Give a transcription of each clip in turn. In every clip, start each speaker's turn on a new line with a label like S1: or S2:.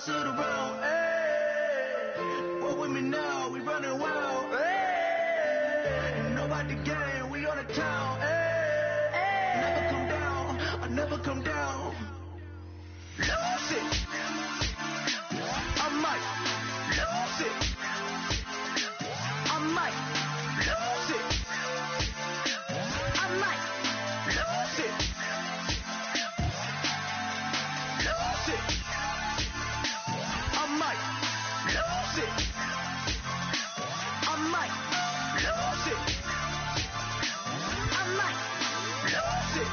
S1: pass it around. Hey, walk with me now, we running wild. Hey, nobody game, we on the town. Hey, never come down, I never come down. Lose it, I might lose it. I might lose it. I might lose it. Lose it. I might lose it. I might lose it. I might lose it.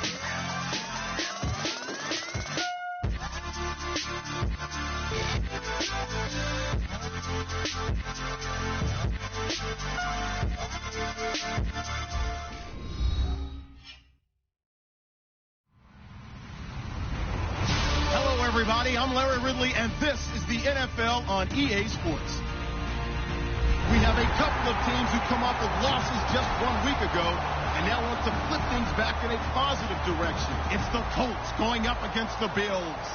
S2: Hello, everybody. I'm Larry Ridley, and this is the NFL on EA Sports. We have a couple of teams who come off of losses just 1 week ago and now want to flip things back in a positive direction. It's the Colts going up against the Bills.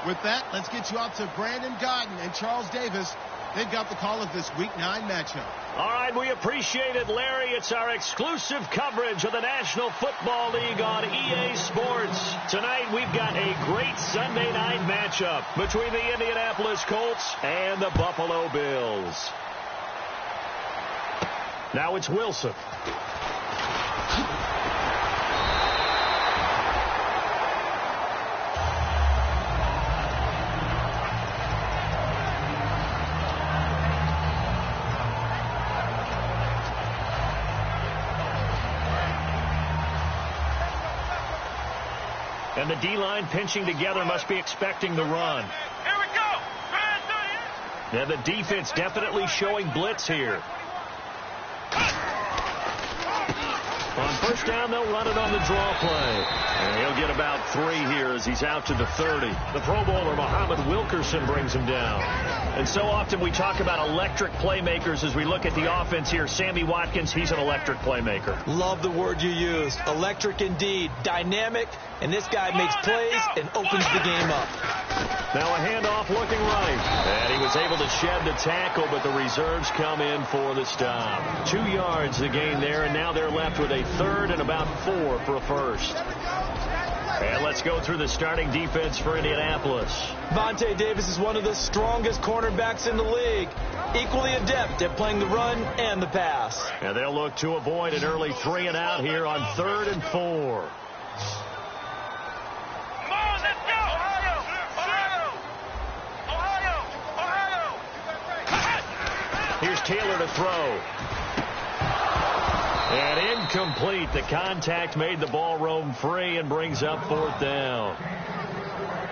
S2: With that, let's get you out to Brandon Godden and Charles Davis. They've got the call of this Week 9 matchup.
S3: All right, we appreciate it, Larry. It's our exclusive coverage of the National Football League on EA Sports. Tonight, we've got a great Sunday night matchup between the Indianapolis Colts and the Buffalo Bills. Now it's Wilson. And the D-line pinching together must be expecting the run.
S4: Here we go.
S3: Now the defense definitely showing blitz here. On first down, they'll run it on the draw play. And he'll get about 3 here as he's out to the 30. The Pro Bowler, Muhammad Wilkerson, brings him down. And so often we talk about electric playmakers as we look at the offense here. Sammy Watkins, he's an electric playmaker.
S5: Love the word you used. Electric indeed. Dynamic. And this guy makes plays and opens the game up.
S3: Now a handoff looking right. And he was able to shed the tackle, but the reserves come in for the stop. 2 yards the gain there, and now they're left with a third and about 4 for a first. And let's go through the starting defense for Indianapolis.
S5: Vontae Davis is one of the strongest cornerbacks in the league. Equally adept at playing the run and the pass.
S3: And they'll look to avoid an early 3 and out here on 3rd and 4. Here's Taylor to throw. And incomplete. The contact made the ball roam free and brings up 4th down.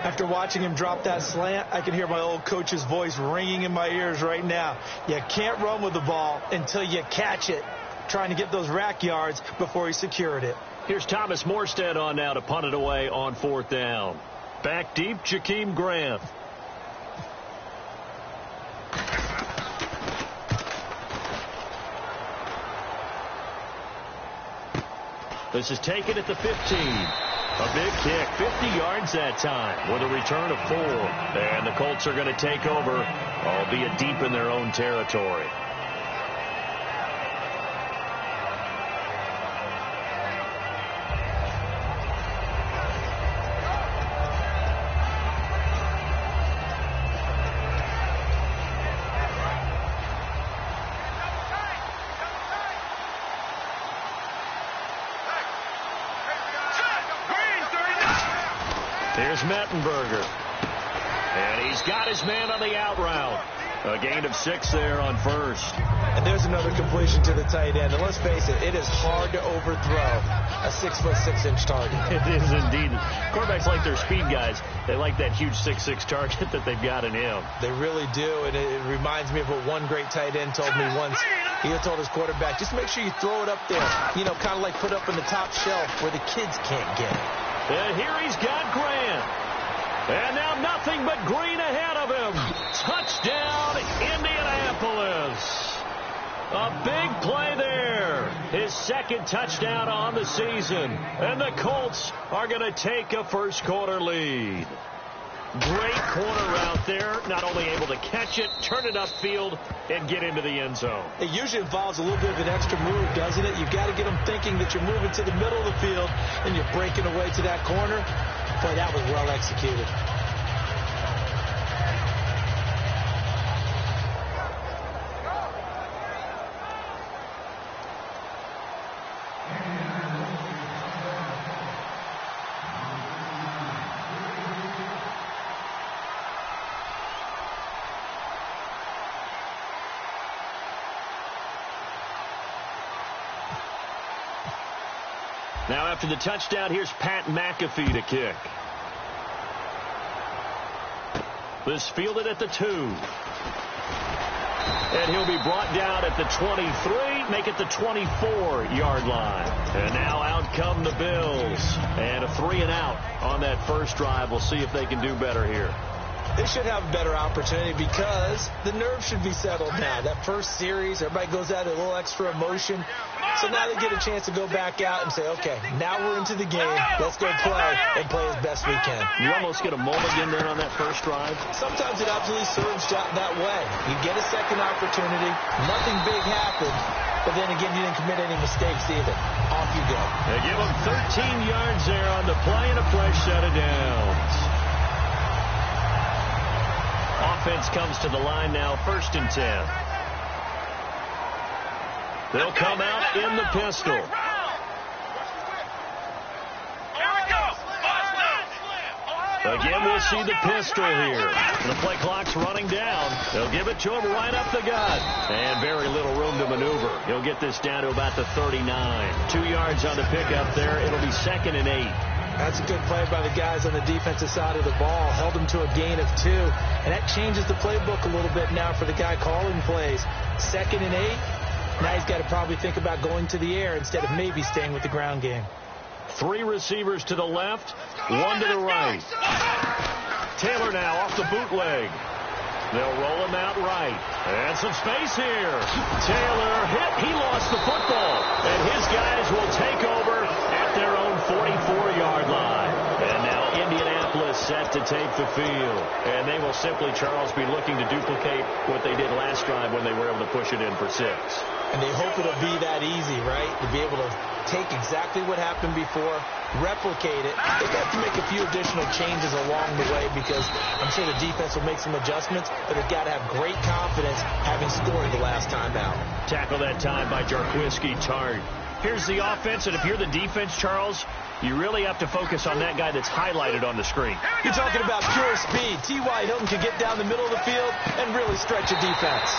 S5: After watching him drop that slant, I can hear my old coach's voice ringing in my ears right now. You can't run with the ball until you catch it. Trying to get those rack yards before he secured it.
S3: Here's Thomas Morstead on now to punt it away on 4th down. Back deep, Jakeem Grant. This is taken at the 15. A big kick, 50 yards that time with a return of 4. And the Colts are going to take over, albeit deep in their own territory. Here's Mettenberger. And he's got his man on the out route. A gain of 6 there on first.
S5: And there's another completion to the tight end. And let's face it, it is hard to overthrow a 6'6" target.
S3: It is indeed. Quarterbacks like their speed guys. They like that huge 6'6" target that they've got in him.
S5: They really do. And it reminds me of what one great tight end told me once. He told his quarterback, just make sure you throw it up there. You know, kind of like put up in the top shelf where the kids can't get it.
S3: And here he's got Grant. And now nothing but green ahead of him. Touchdown, Indianapolis. A big play there. His 2nd touchdown on the season. And the Colts are going to take a first quarter lead. Great corner route there. Not only able to catch it, turn it upfield, and get into the end zone.
S5: It usually involves a little bit of an extra move, doesn't it? You've got to get them thinking that you're moving to the middle of the field and you're breaking away to that corner. Boy, that was well executed.
S3: Now after the touchdown, here's Pat McAfee to kick. This fielded at the 2. And he'll be brought down at the 23, make it the 24-yard line. And now out come the Bills. And a 3-and-out on that first drive. We'll see if they can do better here.
S5: They should have a better opportunity because the nerves should be settled now. That first series, everybody goes out a little extra emotion. So now they get a chance to go back out and say, okay, now we're into the game. Let's go play and play as best we can.
S3: You almost get a mulligan then on that first drive.
S5: Sometimes it absolutely serves that way. You get a second opportunity. Nothing big happened. But then again, you didn't commit any mistakes either. Off you go.
S3: They give them 13 yards there on the play and a fresh set of downs. Offense comes to the line now, 1st and 10. They'll come out in the pistol. Again, we'll see the pistol here. The play clock's running down. They'll give it to him right up the gut. And very little room to maneuver. He'll get this down to about the 39. 2 yards on the pickup there. It'll be 2nd and 8.
S5: That's a good play by the guys on the defensive side of the ball. Held them to a gain of 2. And that changes the playbook a little bit now for the guy calling plays. 2nd and 8. Now he's got to probably think about going to the air instead of maybe staying with the ground game.
S3: 3 receivers to the left, 1 to the right. Taylor now off the bootleg. They'll roll him out right. And some space here. Taylor hit. He lost the football. And his guys will take over at their own 44-yard line. And now Indianapolis set to take the field. And they will simply, Charles, be looking to duplicate what they did last drive when they were able to push it in for 6.
S5: And they hope it'll be that easy, right? To be able to take exactly what happened before, replicate it. They've got to make a few additional changes along the way because I'm sure the defense will make some adjustments, but they've got to have great confidence having scored the last time out.
S3: Tackle that time by Jarquiski Tart. Here's the offense, and if you're the defense, Charles, you really have to focus on that guy that's highlighted on the screen.
S5: You're talking about pure speed. T.Y. Hilton can get down the middle of the field and really stretch a defense.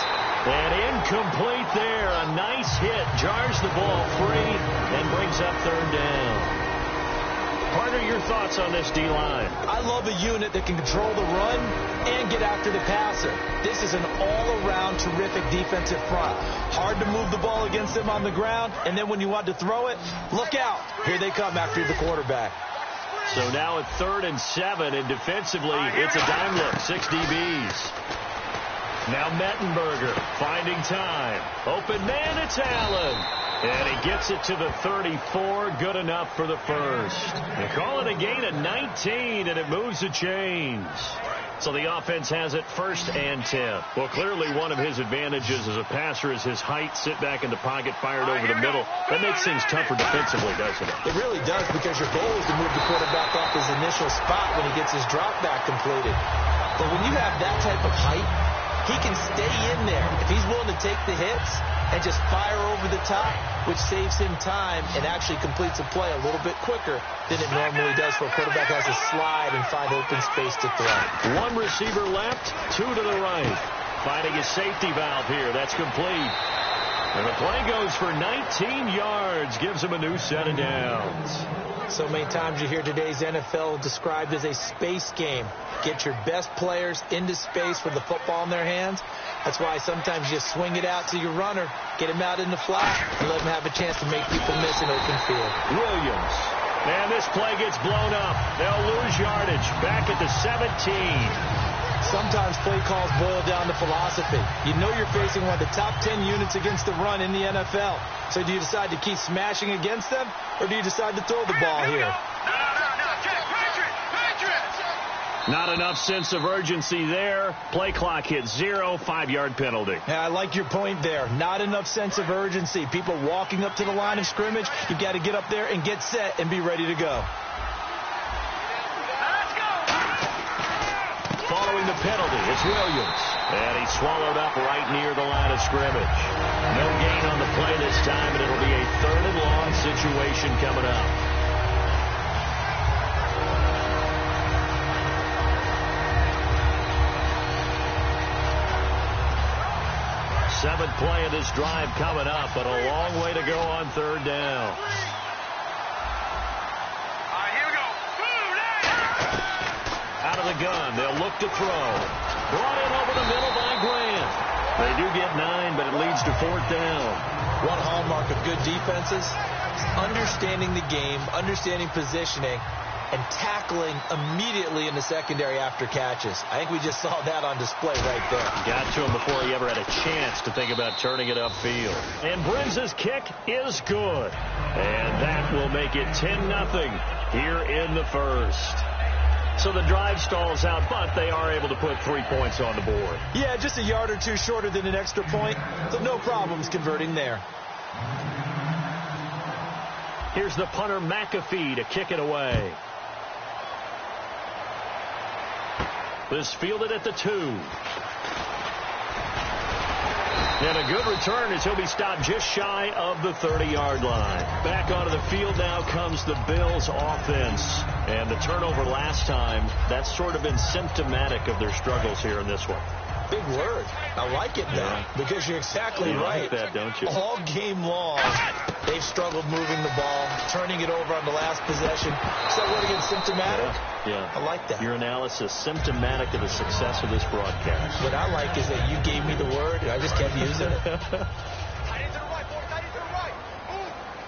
S3: And incomplete there. A nice hit. Jars the ball free and brings up 3rd down. Partner, your thoughts on this D-line?
S5: I love a unit that can control the run and get after the passer. This is an all-around terrific defensive front. Hard to move the ball against them on the ground, and then when you want to throw it, look out. Here they come after the quarterback.
S3: So now at 3rd and 7, and defensively, it's a dime look. 6 DBs. Now Mettenberger finding time. Open man, it's Allen. And he gets it to the 34. Good enough for the first. They call it a gain of 19, and it moves the chains. So the offense has it 1st and 10. Well, clearly one of his advantages as a passer is his height. Sit back in the pocket, fired over the middle. That makes things tougher defensively, doesn't it?
S5: It really does, because your goal is to move the quarterback off his initial spot when he gets his drop back completed. But when you have that type of height, he can stay in there if he's willing to take the hits and just fire over the top, which saves him time and actually completes a play a little bit quicker than it normally does for a quarterback who has to slide and find open space to throw.
S3: 1 receiver left, 2 to the right. Finding a safety valve here. That's complete. And the play goes for 19 yards. Gives him a new set of downs.
S5: So many times you hear today's NFL described as a space game. Get your best players into space with the football in their hands. That's why sometimes you swing it out to your runner, get him out in the flat, and let him have a chance to make people miss an open field.
S3: Williams. Man, this play gets blown up. They'll lose yardage. Back at the 17.
S5: Sometimes play calls boil down to philosophy. You know you're facing one of the top 10 units against the run in the NFL. So do you decide to keep smashing against them, or do you decide to throw the ball here?
S3: Not enough sense of urgency there. Play clock hit 0, 5-yard penalty.
S5: Yeah, I like your point there. Not enough sense of urgency. People walking up to the line of scrimmage, you've got to get up there and get set and be ready to go.
S3: Following the penalty, it's Williams. And he's swallowed up right near the line of scrimmage. No gain on the play this time, and it'll be a 3rd and long situation coming up. 7th play of this drive coming up, but a long way to go on 3rd down.
S1: Here we go.
S3: Out of the gun, they'll look to throw. Brought in over the middle by Grant. They do get 9, but it leads to 4th down.
S5: One hallmark of good defenses, understanding the game, understanding positioning, and tackling immediately in the secondary after catches. I think we just saw that on display right there.
S3: Got to him before he ever had a chance to think about turning it upfield. And Brinz's kick is good. And that will make it 10-0 here in the 1st. So the drive stalls out, but they are able to put 3 points on the board.
S5: Yeah, just a yard or two shorter than an extra point, so no problems converting there.
S3: Here's the punter McAfee to kick it away. This fielded at the 2. And a good return as he'll be stopped just shy of the 30-yard line. Back onto the field now comes the Bills offense. And the turnover last time, that's sort of been symptomatic of their struggles here in this one.
S5: Big word. I like it, though, because you're exactly right.
S3: Like that, don't you?
S5: All game long, they've struggled moving the ball, turning it over on the last possession. So what again, symptomatic?
S3: Yeah.
S5: I like that.
S3: Your analysis, symptomatic of the success of this broadcast.
S5: What I like is that you gave me the word, and I just kept using it.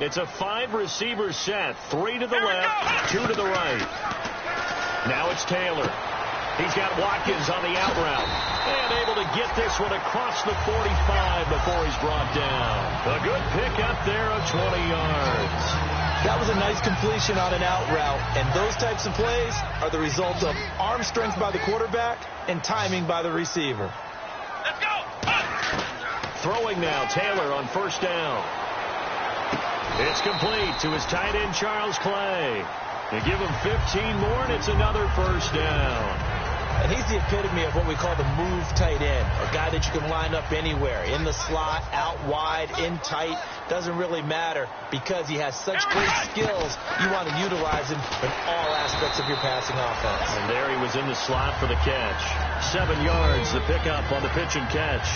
S3: It's a 5-receiver set. 3 to the left, 2 to the right. Now it's Taylor. He's got Watkins on the out route. And able to get this one across the 45 before he's brought down. A good pickup there of 20 yards.
S5: That was a nice completion on an out route. And those types of plays are the result of arm strength by the quarterback and timing by the receiver.
S1: Let's go.
S3: Throwing now, Taylor on 1st down. It's complete to his tight end, Charles Clay. They give him 15 more, and it's another 1st down.
S5: And he's the epitome of what we call the move tight end, a guy that you can line up anywhere, in the slot, out wide, in tight, doesn't really matter because he has such great skills. You want to utilize him in all aspects of your passing offense.
S3: And there he was in the slot for the catch. 7 yards, the pickup on the pitch and catch.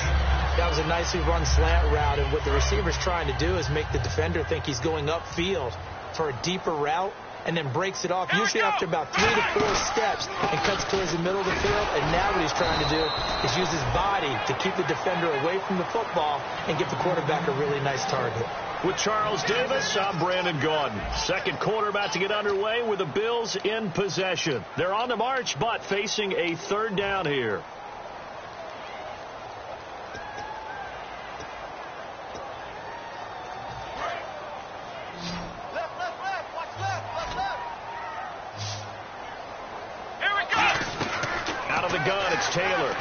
S5: That was a nicely run slant route, and what the receiver's trying to do is make the defender think he's going upfield for a deeper route, and then breaks it off, usually after about 3 to 4 steps, and cuts towards the middle of the field. And now what he's trying to do is use his body to keep the defender away from the football and give the quarterback a really nice target.
S3: With Charles Davis, I'm Brandon Gaudin. 2nd quarter about to get underway with the Bills in possession. They're on the march, but facing a 3rd down here. It's Taylor.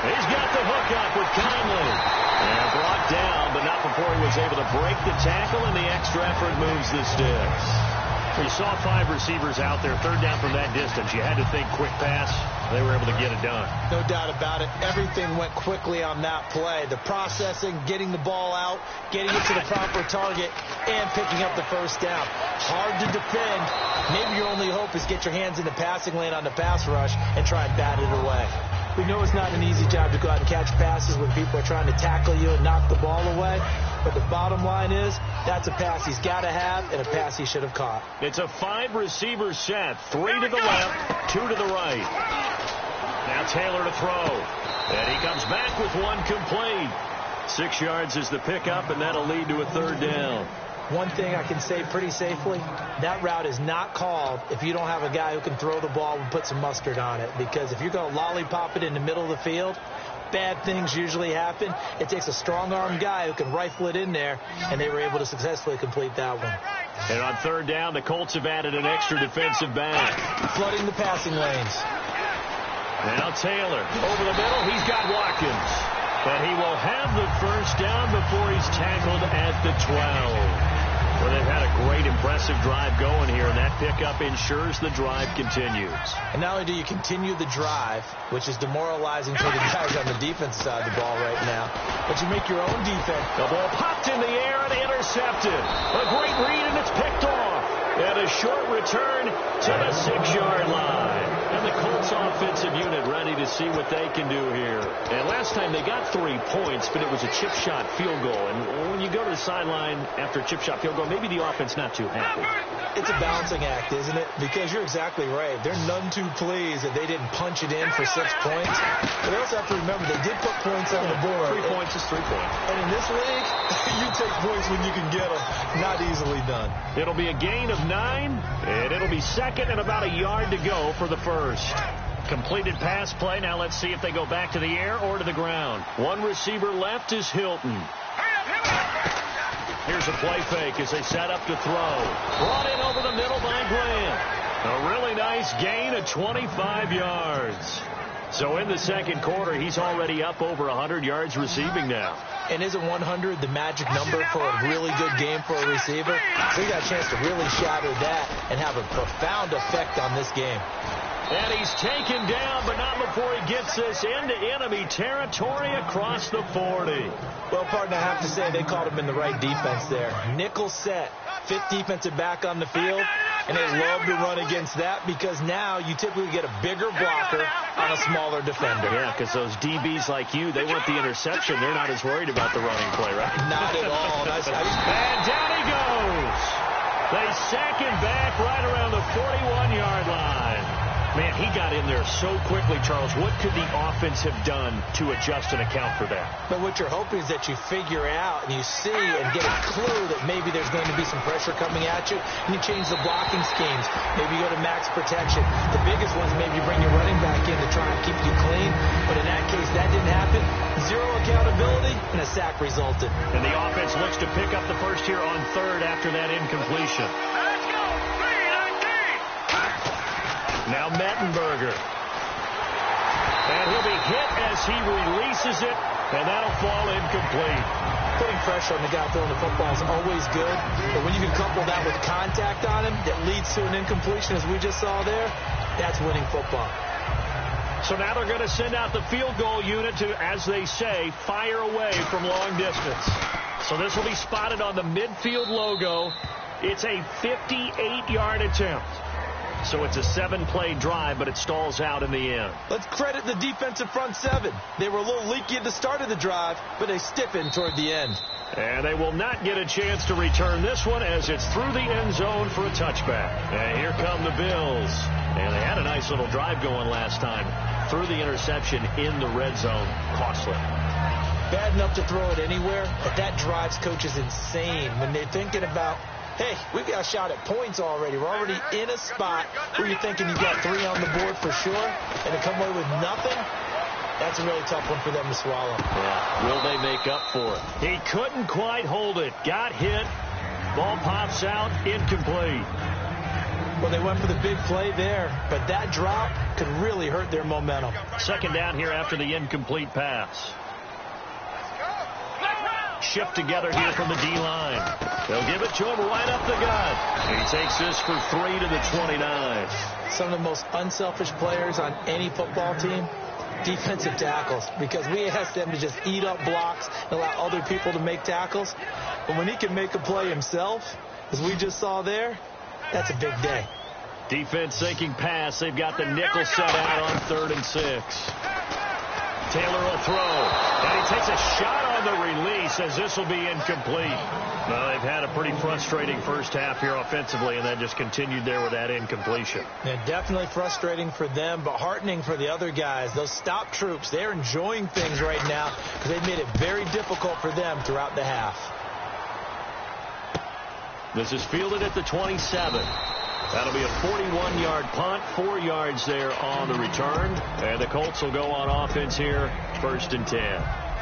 S3: He's got the hook up with Conley. And brought down, but not before he was able to break the tackle, and the extra effort moves the sticks. You saw 5 receivers out there, 3rd down from that distance. You had to think quick pass. They were able to get it done.
S5: No doubt about it. Everything went quickly on that play. The processing, getting the ball out, getting it to the proper target, and picking up the 1st down. Hard to defend. Maybe your only hope is get your hands in the passing lane on the pass rush and try and bat it away. We know it's not an easy job to go out and catch passes when people are trying to tackle you and knock the ball away. But the bottom line is, that's a pass he's got to have and a pass he should have caught.
S3: It's a 5-receiver set. 3 to the left, 2 to the right. Now Taylor to throw. And he comes back with 1 complete. 6 yards is the pickup, and that'll lead to a 3rd down.
S5: One thing I can say pretty safely, that route is not called if you don't have a guy who can throw the ball and put some mustard on it. Because if you're going to lollipop it in the middle of the field, bad things usually happen. It takes a strong-arm guy who can rifle it in there, and they were able to successfully complete that one.
S3: And on third down, the Colts have added an extra defensive back.
S5: Flooding the passing lanes.
S3: Now Taylor over the middle. He's got Watkins. But he will have the first down before he's tackled at the 12. Well, they've had a great, impressive drive going here, and that pickup ensures the drive continues.
S5: And not only do you continue the drive, which is demoralizing for the guys on the defense side of the ball right now, but you make your own defense.
S3: The ball popped in the air and intercepted. A great read, and it's picked off. And a short return to the 6-yard line. And the Colts offensive unit ready to see what they can do here. And last time they got 3 points, but it was a chip shot field goal. And when you go to the sideline after a chip shot field goal, maybe the offense not too happy.
S5: It's a balancing act, isn't it? Because you're exactly right. They're none too pleased that they didn't punch it in for 6 points. But they also have to remember they did put points on the board.
S3: 3 points is 3 points.
S5: And in this league, you take points when you can get them. Not easily done.
S3: It'll be a gain of 9, and it'll be second and about a yard to go for the first. Completed pass play. Now let's see if they go back to the air or to the ground. One receiver left is Hilton. Here's a play fake as they set up to throw. Brought in over the middle by Grant. A really nice gain of 25 yards. So in the second quarter, he's already up over 100 yards receiving now.
S5: And isn't 100 the magic number for a really good game for a receiver? So you got a chance to really shatter that and have a profound effect on this game.
S3: And he's taken down, but not before he gets us into enemy territory across the 40.
S5: Well, partner, I have to say they caught him in the right defense there. Nickel set, 5th defensive back on the field, and they love to run against that because now you typically get a bigger blocker on a smaller defender.
S3: Yeah, because those DBs like you, they want the interception. They're not as worried about the running play, right?
S5: Not at all.
S3: And down he goes. They sack him back right around the 41-yard line. Man, he got in there so quickly, Charles. What could the offense have done to adjust and account for that?
S5: But what you're hoping is that you figure out and you see and get a clue that maybe there's going to be some pressure coming at you, and you change the blocking schemes. Maybe you go to max protection. The biggest ones, maybe you bring your running back in to try and keep you clean. But in that case, that didn't happen. 0 accountability, and a sack resulted.
S3: And the offense looks to pick up the first here on third after that incompletion. Now Mettenberger. And he'll be hit as he releases it, and that'll fall incomplete.
S5: Putting pressure on the guy throwing the football is always good, but when you can couple that with contact on him that leads to an incompletion, as we just saw there, that's winning football.
S3: So now they're going to send out the field goal unit to, as they say, fire away from long distance. So this will be spotted on the midfield logo. It's a 58-yard attempt. So it's a 7-play drive, but it stalls out in the end.
S5: Let's credit the defensive front 7. They were a little leaky at the start of the drive, but they stiffened toward the end.
S3: And they will not get a chance to return this one as it's through the end zone for a touchback. And here come the Bills. And they had a nice little drive going last time. Threw the interception in the red zone. Costly.
S5: Bad enough to throw it anywhere, but that drives coaches insane when they're thinking about, hey, we've got a shot at points already. We're already in a spot where you're thinking you've got 3 on the board for sure, and to come away with nothing, that's a really tough one for them to swallow.
S3: Yeah. Will they make up for it? He couldn't quite hold it. Got hit. Ball pops out. Incomplete.
S5: Well, they went for the big play there, but that drop could really hurt their momentum.
S3: Second down here after the incomplete pass. Shift together here from the D-line. They'll give it to him right up the gut. He takes this for 3 to the 29.
S5: Some of the most unselfish players on any football team, defensive tackles, because we ask them to just eat up blocks and allow other people to make tackles. But when he can make a play himself, as we just saw there, that's a big day.
S3: Defense sinking pass. They've got the nickel set out on 3rd and 6. Taylor will throw, and he takes a shot on the release as this will be incomplete. Well, they've had a pretty frustrating first half here offensively, and then just continued there with that incompletion.
S5: Yeah, definitely frustrating for them, but heartening for the other guys. Those stop troops, they're enjoying things right now because they've made it very difficult for them throughout the half.
S3: This is fielded at the 27. That'll be a 41-yard punt, 4 yards there on the return. And the Colts will go on offense here 1st and 10.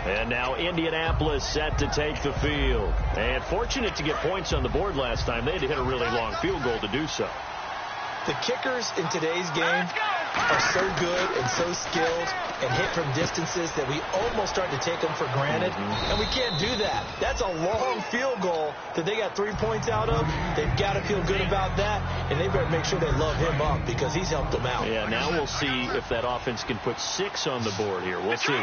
S3: And now Indianapolis set to take the field. And fortunate to get points on the board last time. They had to hit a really long field goal to do so.
S5: The kickers in today's game are so good and so skilled and hit from distances that we almost start to take them for granted. And we can't do that. That's a long field goal that they got 3 points out of. They've got to feel good about that, and they better make sure they love him up because he's helped them out.
S3: Yeah, now we'll see if that offense can put 6 on the board here. We'll see.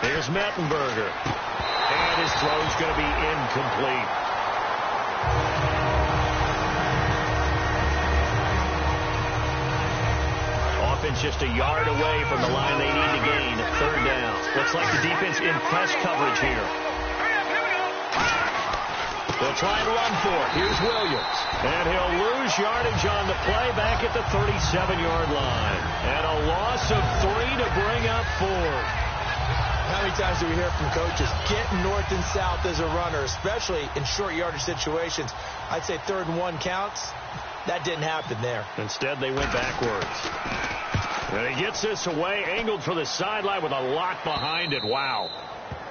S3: Here's Mettenberger. And his throw's going to be incomplete. Offense just a yard away from the line they need to gain. 3rd down. Looks like the defense in press coverage here. They'll try and run for it. Here's Williams. And he'll lose yardage on the play back at the 37-yard line. And a loss of 3 to bring up 4.
S5: How many times do we hear from coaches, get north and south as a runner, especially in short yardage situations? I'd say 3rd and 1 counts. That didn't happen there.
S3: Instead, they went backwards. And he gets this away, angled for the sideline with a lock behind it. Wow.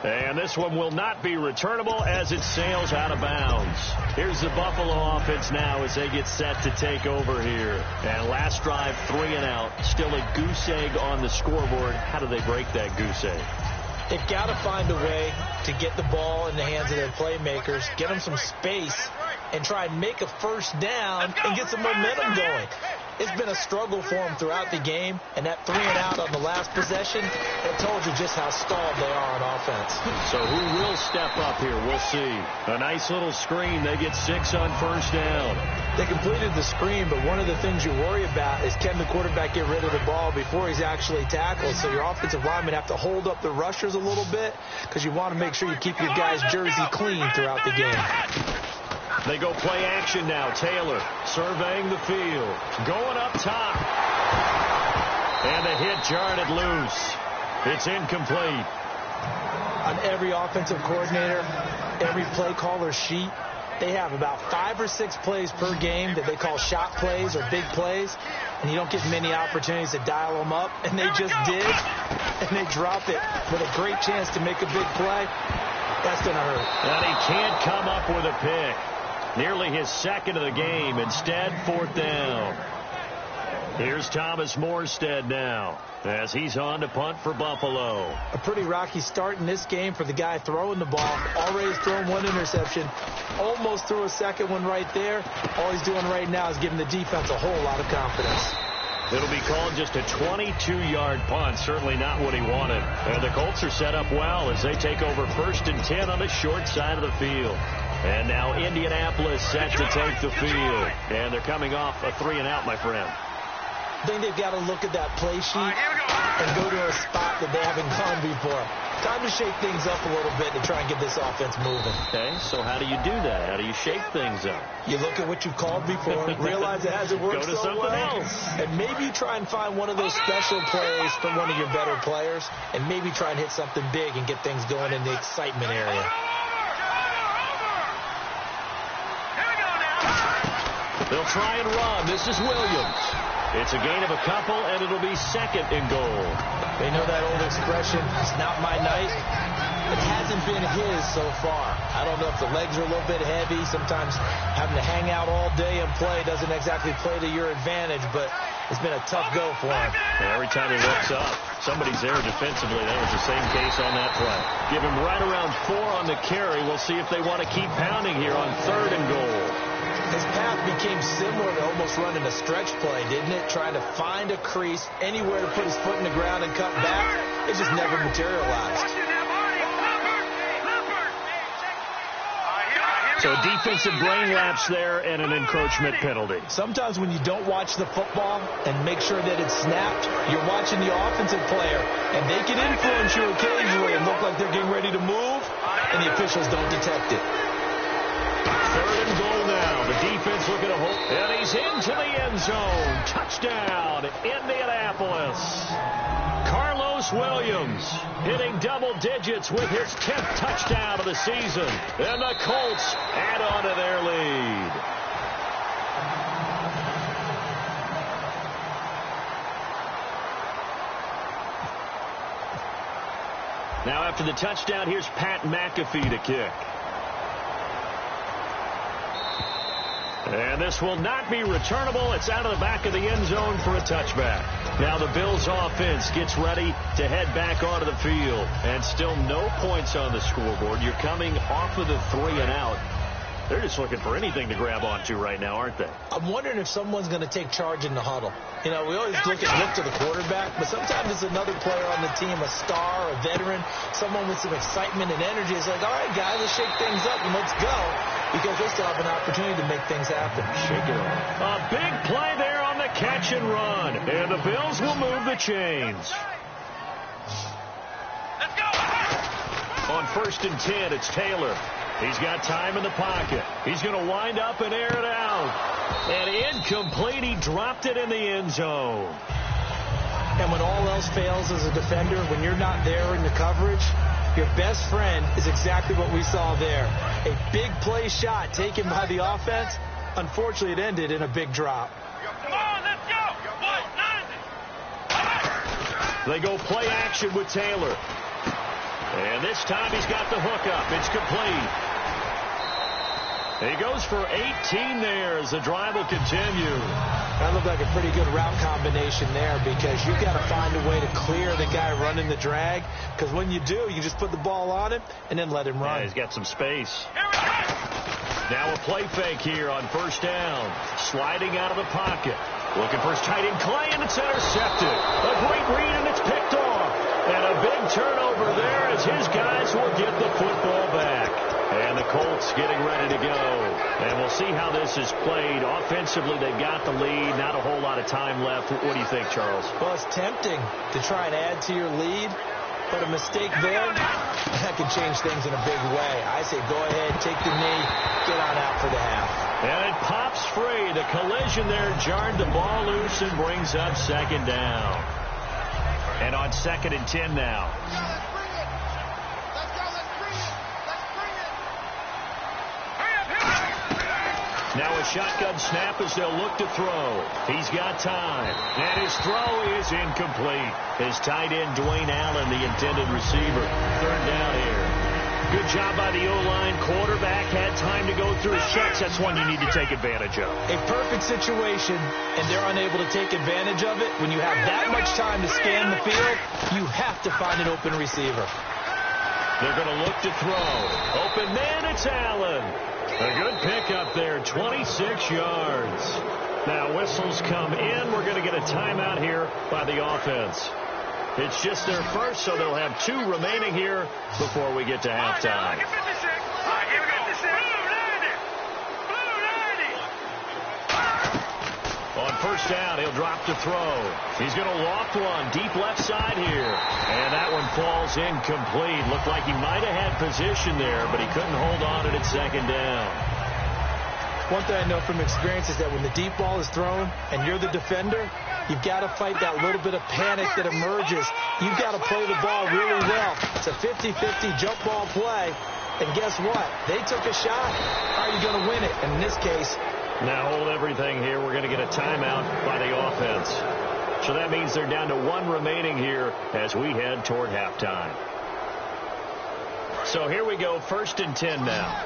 S3: And this one will not be returnable as it sails out of bounds. Here's the Buffalo offense now as they get set to take over here. And last drive, 3 and out. Still a goose egg on the scoreboard. How do they break that goose egg?
S5: They've got to find a way to get the ball in the hands of their playmakers, get them some space, and try and make a 1st down and get some momentum going. It's been a struggle for them throughout the game, and that 3 and out on the last possession, it told you just how stalled they are on offense.
S3: So who will step up here? We'll see. A nice little screen. They get 6 on 1st down.
S5: They completed the screen, but one of the things you worry about is can the quarterback get rid of the ball before he's actually tackled? So your offensive linemen have to hold up the rushers a little bit because you want to make sure you keep your guys' jersey clean throughout the game.
S3: They go play action now. Taylor surveying the field. Going up top. And the hit jarred it loose. It's incomplete.
S5: On every offensive coordinator, every play caller sheet, they have about 5 or 6 plays per game that they call shot plays or big plays, and you don't get many opportunities to dial them up, and they just did, and they drop it with a great chance to make a big play. That's going to hurt.
S3: And he can't come up with a pick. Nearly his 2nd of the game. Instead, 4th down. Here's Thomas Morstead now as he's on to punt for Buffalo.
S5: A pretty rocky start in this game for the guy throwing the ball. Already thrown 1 interception. Almost threw a 2nd one right there. All he's doing right now is giving the defense a whole lot of confidence.
S3: It'll be called just a 22-yard punt. Certainly not what he wanted. And the Colts are set up well as they take over 1st and 10 on the short side of the field. And now Indianapolis set to take the field. And they're coming off a 3 and out, my friend.
S5: I think they've got to look at that play sheet and go to a spot that they haven't gone before. Time to shake things up a little bit to try and get this offense moving.
S3: Okay, so how do you do that? How do you shake things up?
S5: You look at what you've called before, realize it hasn't worked
S3: go to
S5: so
S3: something
S5: well,
S3: else.
S5: and maybe try and find one of those special plays from one of your better players, and maybe try and hit something big and get things going in the excitement area.
S3: They'll try and run. This is Williams. It's a gain of a couple, and it'll be 2nd and goal.
S5: They know that old expression, it's not my night. It hasn't been his so far. I don't know if the legs are a little bit heavy. Sometimes having to hang out all day and play doesn't exactly play to your advantage, but it's been a tough go for him.
S3: And every time he looks up, somebody's there defensively. That was the same case on that play. Give him right around 4 on the carry. We'll see if they want to keep pounding here on 3rd and goal.
S5: His path became similar to almost running a stretch play, didn't it? Trying to find a crease, anywhere to put his foot in the ground and cut back. It just never materialized.
S3: So a defensive brain lapse there and an encroachment penalty.
S5: Sometimes when you don't watch the football and make sure that it's snapped, you're watching the offensive player, and they can influence you occasionally and look like they're getting ready to move, and the officials don't detect it.
S3: 3rd and goal now. The defense looking to hold. And he's into the end zone. Touchdown, Indianapolis. Carlos Williams hitting double digits with his 10th touchdown of the season. And the Colts add on to their lead. Now after the touchdown, here's Pat McAfee to kick. And this will not be returnable. It's out of the back of the end zone for a touchback. Now the Bills offense gets ready to head back onto the field. And still no points on the scoreboard. You're coming off of the 3 and out. They're just looking for anything to grab onto right now, aren't they?
S5: I'm wondering if someone's going to take charge in the huddle. You know, we always look to the quarterback, but sometimes it's another player on the team, a star, a veteran, someone with some excitement and energy. It's like, all right, guys, let's shake things up and let's go, because they still have an opportunity to make things happen.
S3: Shake it up. A big play there on the catch and run, and the Bills will move the chains.
S1: Let's go.
S3: On 1st and 10, it's Taylor. He's got time in the pocket. He's going to wind up and air it out. And incomplete. He dropped it in the end zone.
S5: And when all else fails as a defender, when you're not there in the coverage, your best friend is exactly what we saw there. A big play shot taken by the offense. Unfortunately, it ended in a big drop.
S1: Come on, let's go.
S3: They go play action with Taylor. And this time he's got the hook up. It's complete. He goes for 18 there as the drive will continue.
S5: That looked like a pretty good route combination there, because you've got to find a way to clear the guy running the drag, because when you do, you just put the ball on him and then let him run.
S3: Yeah, he's got some space. Now a play fake here on 1st down. Sliding out of the pocket. Looking for his tight end Clay, and it's intercepted. A great read, and it's picked off. And a big turnover there as his guys will get the football back. And the Colts getting ready to go. And we'll see how this is played. Offensively, they've got the lead. Not a whole lot of time left. What do you think, Charles?
S5: Well, it's tempting to try and add to your lead, but a mistake there, that can change things in a big way. I say go ahead, take the knee, get on out for the half.
S3: And it pops free. The collision there jarred the ball loose and brings up 2nd down. And on 2nd and 10 now. Now a shotgun snap as they'll look to throw. He's got time. And his throw is incomplete. His tight end, Dwayne Allen, the intended receiver. 3rd down here. Good job by the O-line. Quarterback had time to go through his checks. That's one you need to take advantage of.
S5: A perfect situation, and they're unable to take advantage of it. When you have that much time to scan the field, you have to find an open receiver.
S3: They're going to look to throw. Open man, it's Allen. A good pickup there, 26 yards. Now whistles come in. We're going to get a timeout here by the offense. It's just their first, so they'll have 2 remaining here before we get to halftime. On 1st down, he'll drop to throw. He's going to loft one deep left side here. And that one falls incomplete. Looked like he might have had position there, but he couldn't hold on at 2nd down.
S5: One thing I know from experience is that when the deep ball is thrown and you're the defender, you've got to fight that little bit of panic that emerges. You've got to play the ball really well. It's a 50-50 jump ball play. And guess what? They took a shot. How are you going to win it? And in this case,
S3: now hold everything here. We're going to get a timeout by the offense. So that means they're down to 1 remaining here as we head toward halftime. So here we go, 1st and 10 now.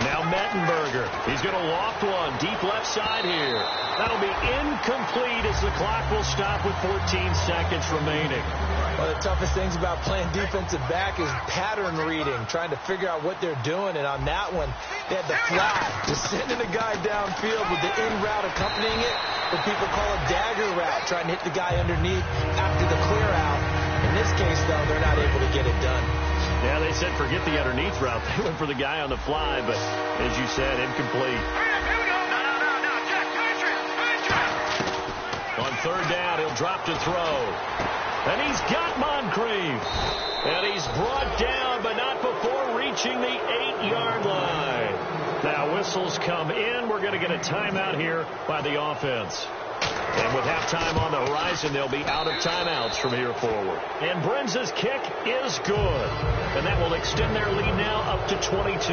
S3: Now Mettenberger. He's going to loft one deep left side here. That'll be incomplete as the clock will stop with 14 seconds remaining.
S5: One of the toughest things about playing defensive back is pattern reading, trying to figure out what they're doing. And on that one, they had the fly, just sending a guy downfield with the in route accompanying it, what people call a dagger route, trying to hit the guy underneath after the clear out. In this case, though, they're not able to get it done.
S3: Yeah, they said forget the underneath route. They went for the guy on the fly, but as you said, incomplete. On 3rd down, he'll drop to throw. And he's got Moncrief. And he's brought down, but not before reaching the 8-yard line. Now whistles come in. We're going to get a timeout here by the offense. And with halftime on the horizon, they'll be out of timeouts from here forward. And Brenza's kick is good. And that will extend their lead now up to 22.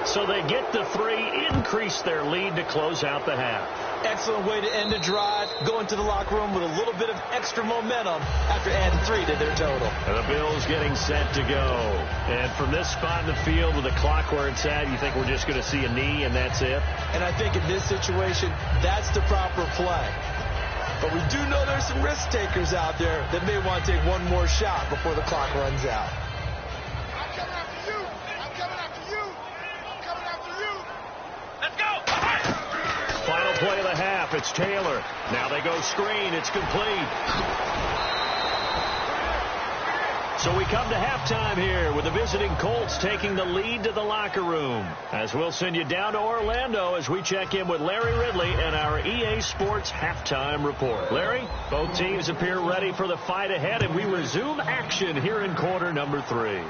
S3: So they get the 3, increase their lead to close out the half.
S5: Excellent way to end the drive. Go into the locker room with a little bit of extra momentum after adding 3 to their total.
S3: And the Bills getting set to go. And from this spot in the field with the clock where it's at, you think we're just going to see a knee and that's it?
S5: And I think in this situation, that's the proper play. But we do know there's some risk takers out there that may want to take one more shot before the clock runs out.
S1: I'm coming after you. I'm coming after you. I'm coming after you. Let's go.
S3: Final play of the half. It's Taylor. Now they go screen. It's complete. So we come to halftime here with the visiting Colts taking the lead to the locker room. As we'll send you down to Orlando as we check in with Larry Ridley and our EA Sports halftime report. Larry, both teams appear ready for the fight ahead, and we resume action here in quarter number 3.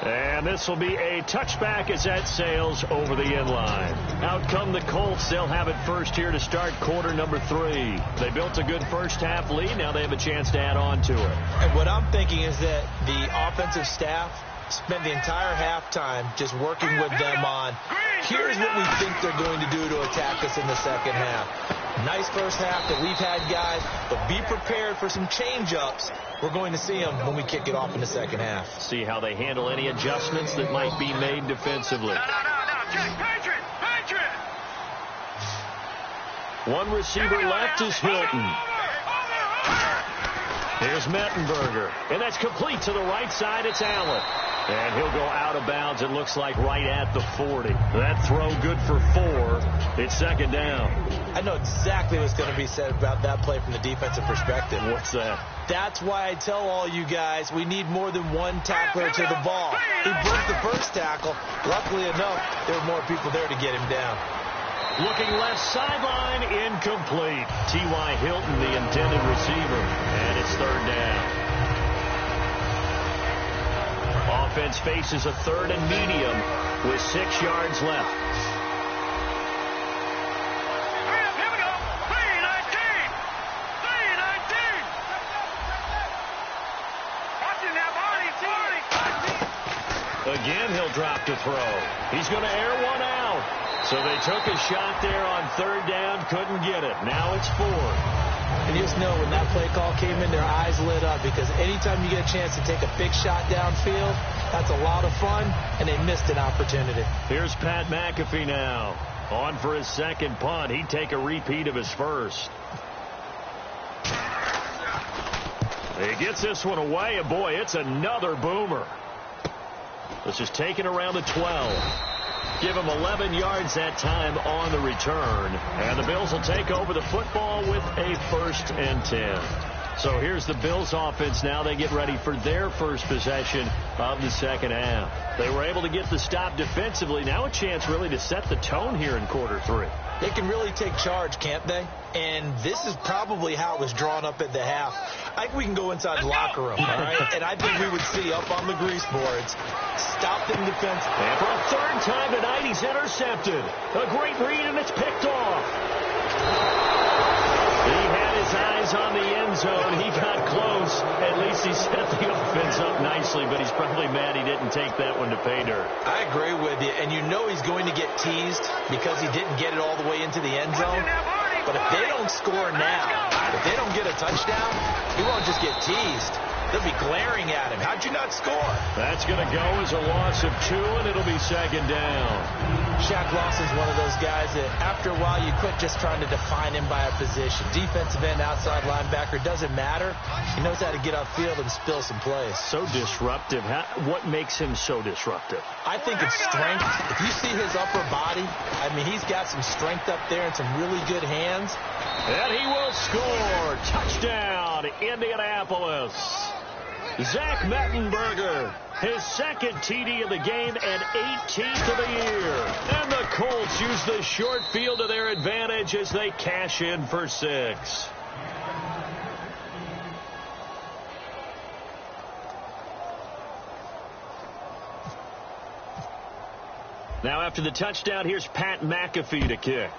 S3: And this will be a touchback as that sails over the end line. Out come the Colts. They'll have it first here to start quarter number 3. They built a good first half lead. Now they have a chance to add on to it.
S5: And what I'm thinking is that the offensive staff spent the entire halftime just working with them on, here's what we think they're going to do to attack us in the second half. Nice first half that we've had, guys, but be prepared for some change-ups. We're going to see them when we kick it off in the second half.
S3: See how they handle any adjustments that might be made defensively.
S1: Patriot.
S3: One receiver left is Hilton. Here's Mettenberger. And that's complete to the right side. It's Allen. And he'll go out of bounds, it looks like, right at the 40. That throw good for 4. It's second down.
S5: I know exactly what's going to be said about that play from the defensive perspective.
S3: What's that?
S5: That's why I tell all you guys we need more than one tackler to the ball. He broke the first tackle. Luckily enough, there were more people there to get him down.
S3: Looking left sideline, incomplete. T.Y. Hilton, the intended receiver. And it's third down. Offense faces a 3rd and medium with 6 yards left.
S1: Here we go. 3-19. Watching that body.
S3: Again, he'll drop to throw. He's going to air one out. So they took a shot there on 3rd down, couldn't get it. Now it's 4th.
S5: And you just know when that play call came in, their eyes lit up, because anytime you get a chance to take a big shot downfield, that's a lot of fun, and they missed an opportunity.
S3: Here's Pat McAfee now. On for his second punt. He'd take a repeat of his first. He gets this one away, and boy, it's another boomer. This is taken around the 12. Give him 11 yards that time on the return. And the Bills will take over the football with a 1st and 10. So here's the Bills offense now. They get ready for their first possession of the second half. They were able to get the stop defensively. Now a chance really to set the tone here in quarter 3.
S5: They can really take charge, can't they? And this is probably how it was drawn up at the half. I think we can go inside the locker room, all right? And I think we would see up on the grease boards, stop them defensively.
S3: And for a 3rd time tonight, he's intercepted. A great read, and it's picked off. He had his eyes on the end zone. He got close. At least he set the offense up nicely, but he's probably mad he didn't take that one to pay dirt.
S5: I agree with you, and you know he's going to get teased because he didn't get it all the way into the end zone. But if they don't score now, if they don't get a touchdown, he won't just get teased. They'll be glaring at him. How'd you not score?
S3: That's going to go as a loss of 2, and it'll be second down.
S5: Shaq Lawson's one of those guys that after a while you quit just trying to define him by a position. Defensive end, outside linebacker, doesn't matter. He knows how to get upfield and spill some plays.
S3: So disruptive. What makes him so disruptive?
S5: I think it's strength. If you see his upper body, I mean, he's got some strength up there and some really good hands.
S3: And he will score. Touchdown, Indianapolis. Zach Mettenberger, his 2nd TD of the game and 18th of the year. And the Colts use the short field to their advantage as they cash in for 6. Now after the touchdown, here's Pat McAfee to kick.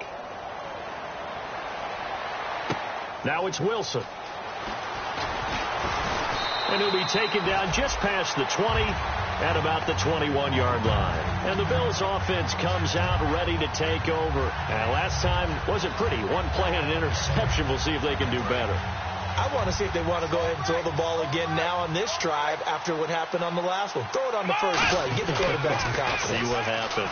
S3: Now it's Wilson. And he'll be taken down just past the 20 at about the 21-yard line. And the Bills offense comes out ready to take over. And last time wasn't pretty. One play and an interception. We'll see if they can do better.
S5: I want to see if they want to go ahead and throw the ball again now on this drive after what happened on the last one. Throw it on the first play. Get the quarterback some confidence.
S3: See what happens.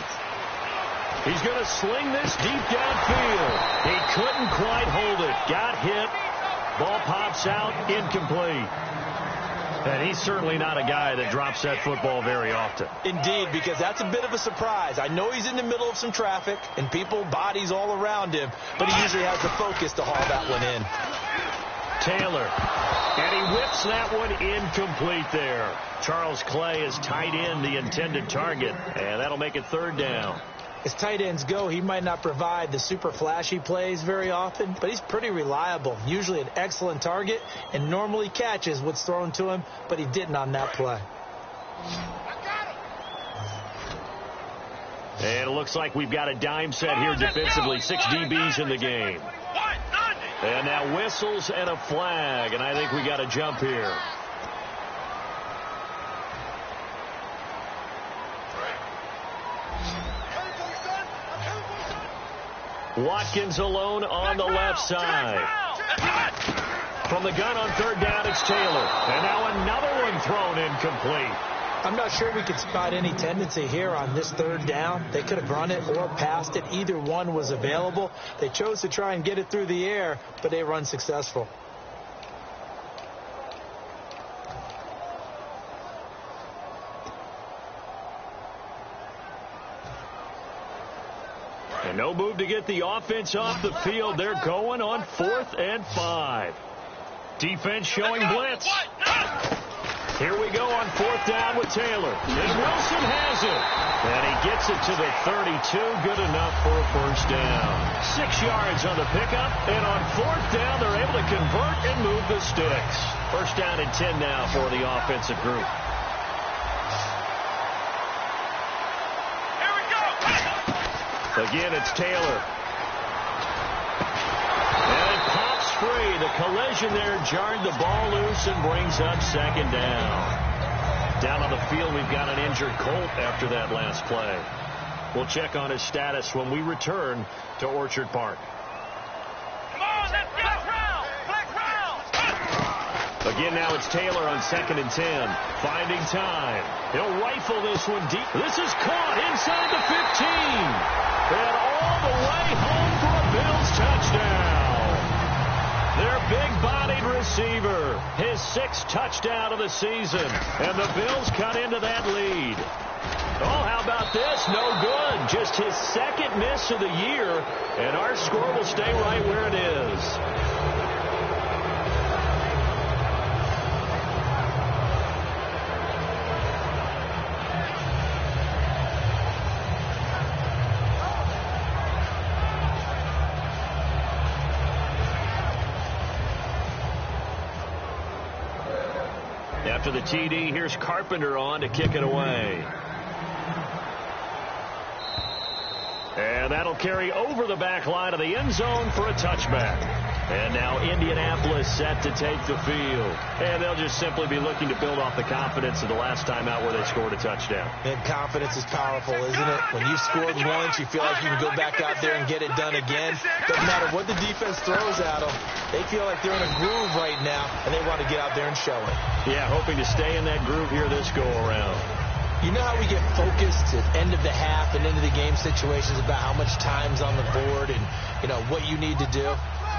S3: He's going to sling this deep downfield. He couldn't quite hold it. Got hit. Ball pops out. Incomplete. And he's certainly not a guy that drops that football very often.
S5: Indeed, because that's a bit of a surprise. I know he's in the middle of some traffic and people, bodies all around him, but he usually has the focus to haul that one in.
S3: Taylor, and he whips that one incomplete there. Charles Clay is tight end, the intended target, and that'll make it third down.
S5: As tight ends go, he might not provide the super flashy plays very often, but he's pretty reliable, usually an excellent target, and normally catches what's thrown to him, but he didn't on that play.
S3: And it looks like we've got a dime set here defensively, 6 DBs in the game. And now whistles and a flag, and I think we got a jump here. Watkins alone on the left side. From the gun on third down, it's Taylor. And now another one thrown incomplete.
S5: I'm not sure we could spot any tendency here on this third down. They could have run it or passed it. Either one was available. They chose to try and get it through the air, but they were unsuccessful.
S3: And no move to get the offense off the field. They're going on 4th and 5. Defense showing blitz. Here we go on 4th down with Taylor. And Wilson has it. And he gets it to the 32. Good enough for a first down. 6 yards on the pickup. And on 4th down, they're able to convert and move the sticks. First down and 10 now for the offensive group. Again, it's Taylor. And it pops free. The collision there jarred the ball loose and brings up second down. Down on the field, we've got an injured Colt after that last play. We'll check on his status when we return to Orchard Park.
S1: Come on, let's get round. Flex round.
S3: Again, now it's Taylor on 2nd and 10. Finding time. He'll rifle this one deep. This is caught inside the 15. And all the way home for a Bills touchdown. Their big-bodied receiver, his 6th touchdown of the season. And the Bills cut into that lead. Oh, how about this? No good. Just his 2nd miss of the year. And our score will stay right where it is. After the TD, here's Carpenter on to kick it away. And that'll carry over the back line of the end zone for a touchback. And now Indianapolis set to take the field. And they'll just simply be looking to build off the confidence of the last time out where they scored a touchdown.
S5: And confidence is powerful, isn't it? When you scored once, you feel like you can go back out there and get it done again. Doesn't matter what the defense throws at them. They feel like they're in a groove right now, and they want to get out there and show it.
S3: Yeah, hoping to stay in that groove here this go-around.
S5: You know how we get focused at end of the half and into the game situations about how much time's on the board and, you know, what you need to do?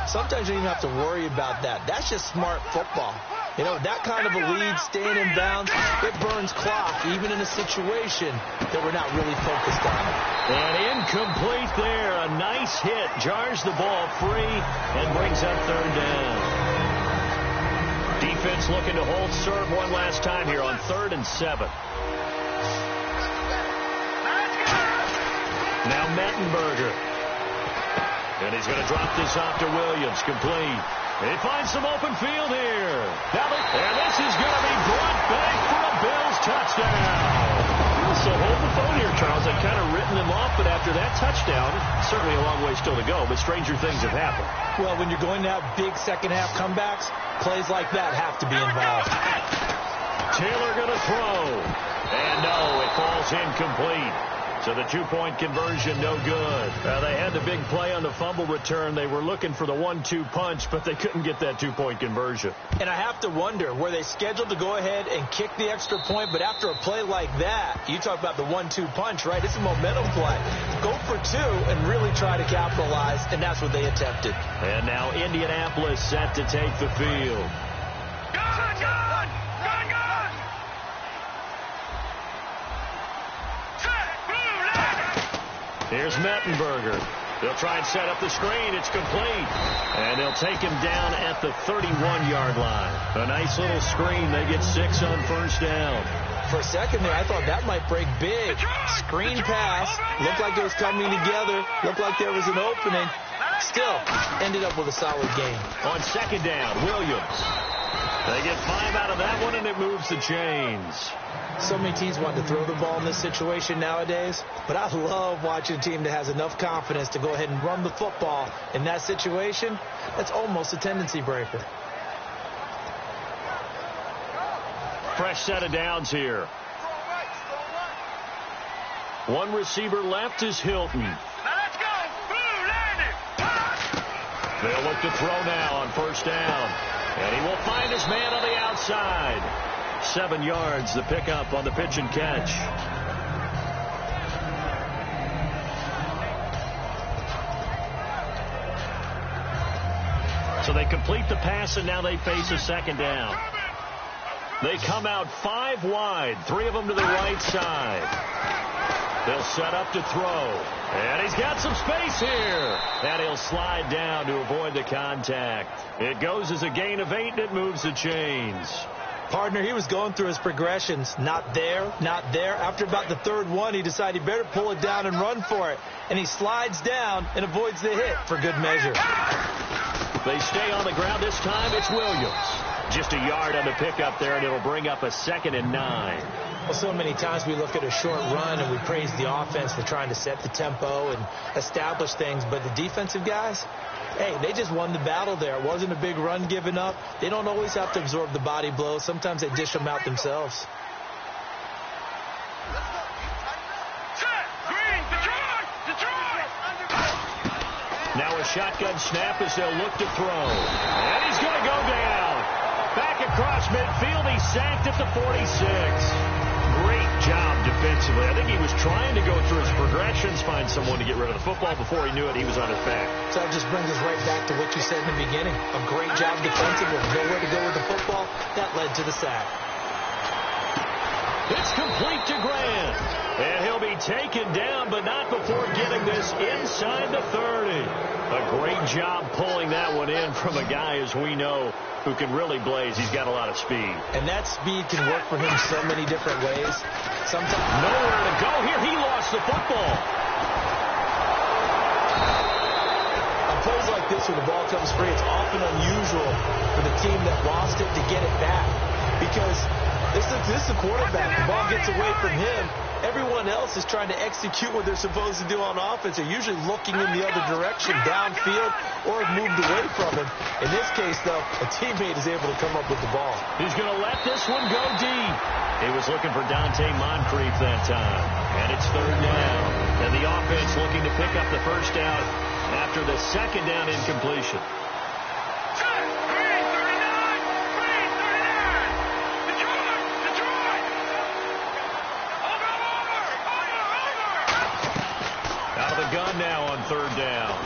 S5: Sometimes you don't even have to worry about that. That's just smart football. You know, that kind of a lead, staying in bounds, it burns clock, even in a situation that we're not really focused on.
S3: And incomplete there. A nice hit. Jars the ball free and brings up third down. Defense looking to hold serve one last time here on 3rd and 7. Now Mettenberger. And he's going to drop this off to Williams. Complete. He finds some open field here. And this is going to be brought back for a Bills touchdown. So hold the phone here, Charles. I've kind of written them off, but after that touchdown, certainly a long way still to go, but stranger things have happened.
S5: Well, when you're going to have big second-half comebacks, plays like that have to be involved.
S3: Taylor going to throw. And no, it falls incomplete. So the two-point conversion, no good. They had the big play on the fumble return. They were looking for the 1-2 punch, but they couldn't get that two-point conversion.
S5: And I have to wonder, were they scheduled to go ahead and kick the extra point? But after a play like that, you talk about the 1-2 punch, right? It's a momentum play. Go for two and really try to capitalize, and that's what they attempted.
S3: And now Indianapolis set to take the field. Here's Mettenberger. They'll try and set up the screen. It's complete. And they'll take him down at the 31-yard line. A nice little screen. They get 6 on first down.
S5: For a second there, I thought that might break big. Screen pass. Looked like it was coming together. Looked like there was an opening. Still, ended up with a solid game.
S3: On second down, Williams. They get 5 out of that one, and it moves the chains.
S5: So many teams want to throw the ball in this situation nowadays, but I love watching a team that has enough confidence to go ahead and run the football in that situation. That's almost a tendency breaker.
S3: Fresh set of downs here. One receiver left is Hilton. They'll look to throw now on first down. And he will find his man on the outside. 7 yards, the pickup on the pitch and catch. So they complete the pass, and now they face a second down. They come out 5 wide, 3 of them to the right side. They'll set up to throw. And he's got some space here. And he'll slide down to avoid the contact. It goes as a gain of 8, and it moves the chains.
S5: Partner, he was going through his progressions. Not there, not there. After about the third one, he decided he better pull it down and run for it. And he slides down and avoids the hit for good measure.
S3: They stay on the ground this time. It's Williams. Just a yard on the pickup there, and it'll bring up a 2nd and 9.
S5: Well, so many times we look at a short run and we praise the offense for trying to set the tempo and establish things. But the defensive guys, hey, they just won the battle there. It wasn't a big run given up. They don't always have to absorb the body blows. Sometimes they dish them out themselves.
S3: Now a shotgun snap as they'll look to throw. And he's going to go down. Back across midfield. He's sacked at the 46. Great job defensively. I think he was trying to go through his progressions, find someone to get rid of the football. Before he knew it, he was on his back.
S5: So that just brings us right back to what you said in the beginning. A great job defensively. Nowhere to go with the football. That led to the sack.
S3: It's complete to Grant. And he'll be taken down, but not before getting this inside the 30. A great job pulling that one in from a guy, as we know, who can really blaze. He's got a lot of speed.
S5: And that speed can work for him so many different ways. Sometimes
S3: nowhere to go here. He lost the football.
S5: On plays like this where the ball comes free, it's often unusual for the team that lost it to get it back. Because this is a quarterback. The ball gets away from him. Everyone else is trying to execute what they're supposed to do on offense. They're usually looking in the other direction, downfield, or have moved away from him. In this case, though, a teammate is able to come up with the ball.
S3: He's going to let this one go deep. He was looking for Dante Moncrief that time. And it's 3rd down. And the offense looking to pick up the first down after the 2nd down incompletion. Gun now on 3rd down.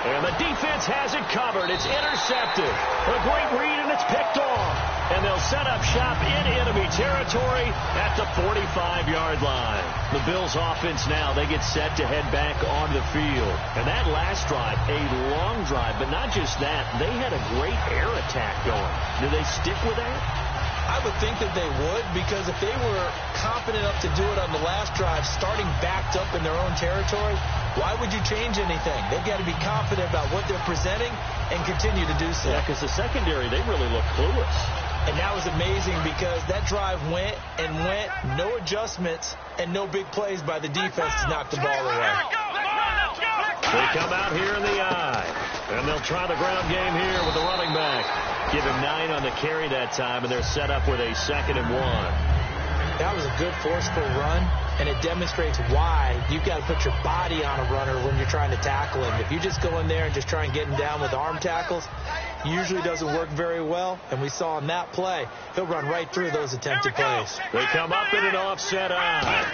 S3: And the defense has it covered. It's intercepted. A great read, and it's picked off. And they'll set up shop in enemy territory at the 45-yard line. The Bills offense now, they get set to head back on the field. And that last drive, a long drive, but not just that. They had a great air attack going. Do they stick with that?
S5: I would think that they would, because if they were confident enough to do it on the last drive, starting backed up in their own territory, why would you change anything? They've got to be confident about what they're presenting and continue to do so.
S3: Yeah, because the secondary, they really look clueless.
S5: And that was amazing because that drive went and went, no adjustments, and no big plays by the defense to knock the ball away.
S3: They come out here in the eye, and they'll try the ground game here with the running back. Give him 9 on the carry that time, and they're set up with a 2nd and 1.
S5: That was a good forceful run, and it demonstrates why you've got to put your body on a runner when you're trying to tackle him. If you just go in there and just try and get him down with arm tackles, usually doesn't work very well, and we saw in that play, he'll run right through those attempted plays.
S3: They come up in an offset eye.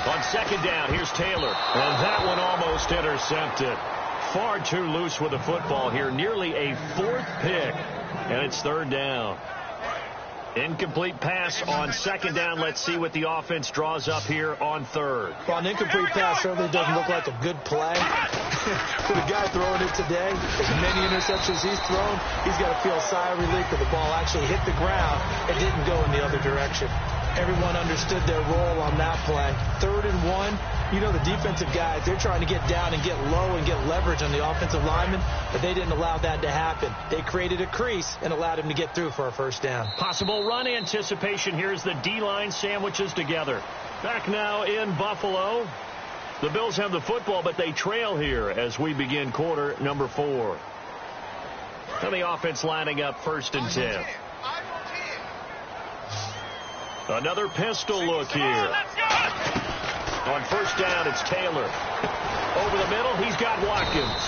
S3: On second down, here's Taylor, and that one almost intercepted. Far too loose with the football here, nearly a fourth pick, and it's third down. Incomplete pass on second down. Let's see what the offense draws up here on third.
S5: Well, an incomplete pass certainly doesn't look like a good play. For the guy throwing it today, as many interceptions he's thrown, he's got to feel a sigh of relief that the ball actually hit the ground and didn't go in the other direction. Everyone understood their role on that play. 3rd and 1. You know the defensive guys, they're trying to get down and get low and get leverage on the offensive lineman, but they didn't allow that to happen. They created a crease and allowed him to get through for a first down.
S3: Possible run anticipation. Here's the D-line sandwiches together. Back now in Buffalo. The Bills have the football, but they trail here as we begin quarter number 4. And the offense lining up 1st and 10. Another pistol look here. On first down, it's Taylor. Over the middle, he's got Watkins.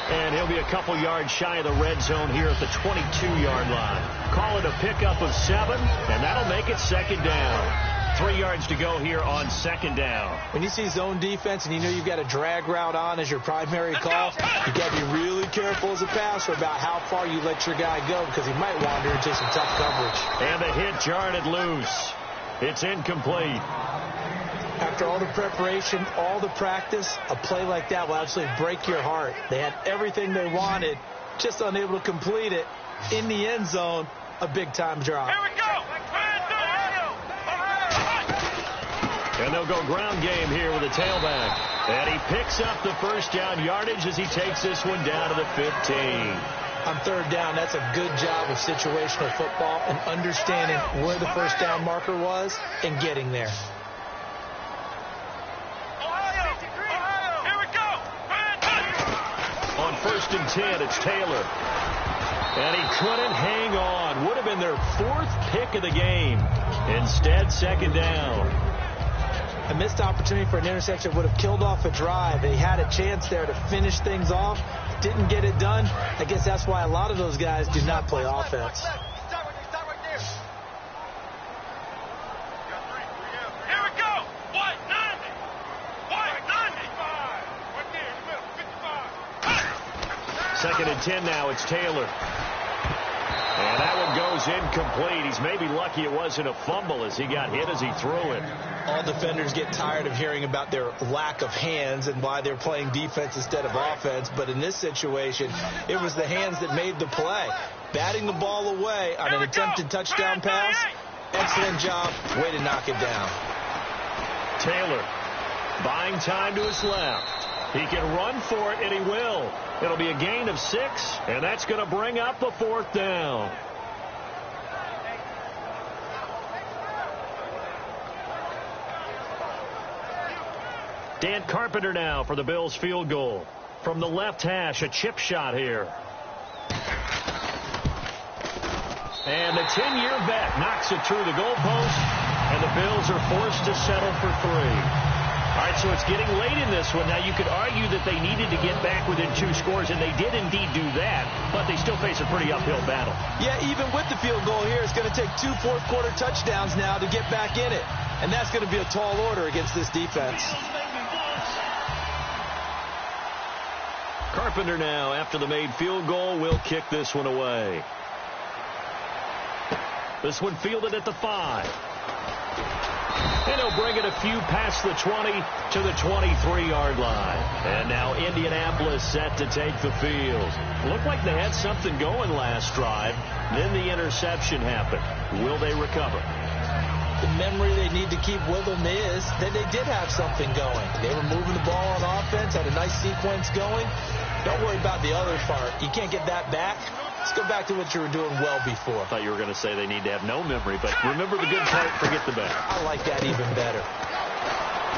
S3: And he'll be a couple yards shy of the red zone here at the 22-yard line. Call it a pickup of 7, and that'll make it second down. 3 yards to go here on second down.
S5: When you see zone defense and you know you've got a drag route on as your primary call, you've got to be really careful as a passer about how far you let your guy go because he might wander into some tough coverage.
S3: And the hit jarred it loose. It's incomplete.
S5: After all the preparation, all the practice, a play like that will absolutely break your heart. They had everything they wanted, just unable to complete it. In the end zone, a big-time drop.
S1: Here we go.
S3: And they'll go ground game here with a tailback. And he picks up the first down yardage as he takes this one down to the 15.
S5: On third down, that's a good job of situational football and understanding where the first down marker was and getting there.
S3: On 1st and 10, it's Taylor. And he couldn't hang on. Would have been their 4th pick of the game. Instead, second down.
S5: A missed opportunity for an interception would have killed off a drive. They had a chance there to finish things off. Didn't get it done. I guess that's why a lot of those guys do not play offense.
S1: Here we go. White 90. White 90.
S3: 2nd and 10 now. It's Taylor. And that one goes incomplete. He's maybe lucky it wasn't a fumble as he got hit as he threw it.
S5: All defenders get tired of hearing about their lack of hands and why they're playing defense instead of offense. But in this situation, it was the hands that made the play. Batting the ball away on an attempted touchdown pass. Excellent job. Way to knock it down.
S3: Taylor buying time to his left. He can run for it, and he will. It'll be a gain of 6, and that's going to bring up a 4th down. Dan Carpenter now for the Bills field goal. From the left hash, a chip shot here. And the 10-year vet knocks it through the goalpost, and the Bills are forced to settle for 3. All right, so it's getting late in this one. Now, you could argue that they needed to get back within 2 scores, and they did indeed do that, but they still face a pretty uphill battle.
S5: Yeah, even with the field goal here, it's going to take 2 fourth-quarter touchdowns now to get back in it, and that's going to be a tall order against this defense.
S3: Carpenter now, after the made field goal, will kick this one away. This one fielded at the 5. And he'll bring it a few past the 20 to the 23-yard line. And now Indianapolis set to take the field. Looked like they had something going last drive. Then the interception happened. Will they recover?
S5: The memory they need to keep with them is that they did have something going. They were moving the ball on offense, had a nice sequence going. Don't worry about the other part. You can't get that back. Let's go back to what you were doing well before.
S3: I thought you were going to say they need to have no memory, but remember the good part, forget the bad.
S5: I like that even better.